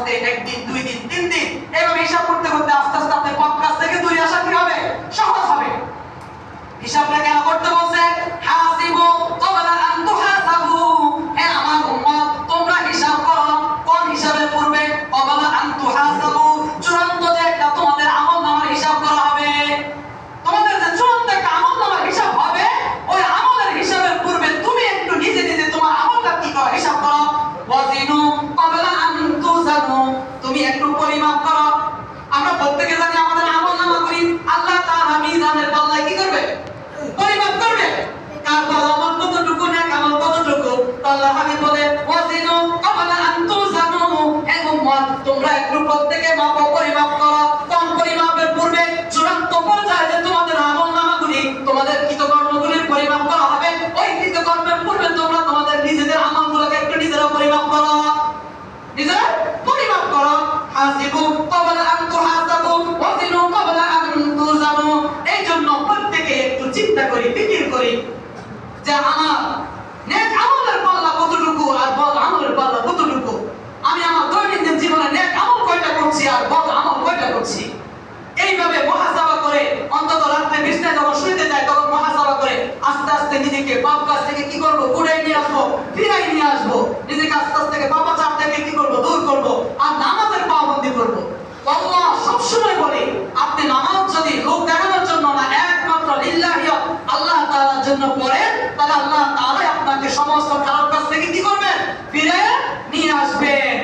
আস্তে একদিন, 2 দিন, 3 দিন এভাবে হিসাব করতে করতে আস্তে আস্তে আপনি পাপ কাজ থেকে দূরে আসা কি হবে? সহজ হবে। হিসাবটা কেন করতে বলছে? হাসিবু ক্বাবলা আন তুহাসাবু। হে আমার উম্মত, তোমরা হিসাব করো। কোন হিসাবের পূর্বে? ক্বাবলা আন তুহাসাবু, চূড়ান্ত যে একটা তোমাদের আমলনামার হিসাব করা হবে। তোমাদের যে চূড়ান্ত একটা আমলনামার হিসাব হবে, ওই আমলের হিসাবের পূর্বে তুমি একটু নিজে নিজে তোমার আমলটা কি করো, হিসাব করো। ওয়াজিনু ক্বাবলা আন তুজানু, তুমি একটু পরিমাপ করো। আমরা প্রত্যেকে জানি আমাদের আমলনামা করি, আল্লাহ তাআলা মিজানের পাল্লায় কি করবে? পরিমাপ করবে। কার পাল্লা আমল কতটুকু, নেক আমল কতটুকু। আল্লাহ হাবিব বলে ওয়াজিনু ক্বাবলা আন তুজানু, হে উম্মত তোমরা একটু প্রত্যেকে মাপো, পরিমাপ করো। কোন পরিমাপের পূর্বে? চূড়ান্ত পর্যায়ে যে তোমাদের আমলনামাগুলি, তোমাদের কৃতকর্মগুলির পরিমাপ করা হবে, ওই কৃতকর্মের পূর্বে তোমরা তোমাদের নিজেদের আমলগুলোকে একটু নিজেরা পরিমাপ করো, নিজেরা পরিমাপ করো। হাসিবু ক্বাবলা আন তুহাসাবু ওয়াজিনু ক্বাবলা আন তুজানু। এই জন্য প্রত্যেকে একটু চিন্তা করি, ফিকির করি যে আমার নেক আমলের পাল্লা কতটুকু আর বদ আমলের পাল্লা কতটুকু। আমি আমার দৈনন্দিন জীবনে নেক আমল কয়টা করছি আর বদ আমল কয়টা করছি। এইভাবে মুহাসাবা করে অন্তত রাতে বিছানায় যখন শুইতে যায় তখন মুহাসাবা করে আস্তে আস্তে নিজেকে পাপ কাজ থেকে কি করব? ঘুরাই নিয়ে আসবো, ফিরাই নিয়ে আসবো। নিজেকে আস্তে আস্তে পাপাচার থেকে কি করব? দূর করব। আর নামাজের পাবন্দি করব। আল্লাহ সবসময় বলে আপনি নামাজ যদি লোক দেখানোর জন্য না, একমাত্র লিল্লাহি আল্লাহ তাআলার জন্য পড়েন, তাহলে আল্লাহ তাআলা আপনাকে সমস্ত খারাপ কাজ থেকে কি করবেন? ফিরে নিয়ে আসবেন।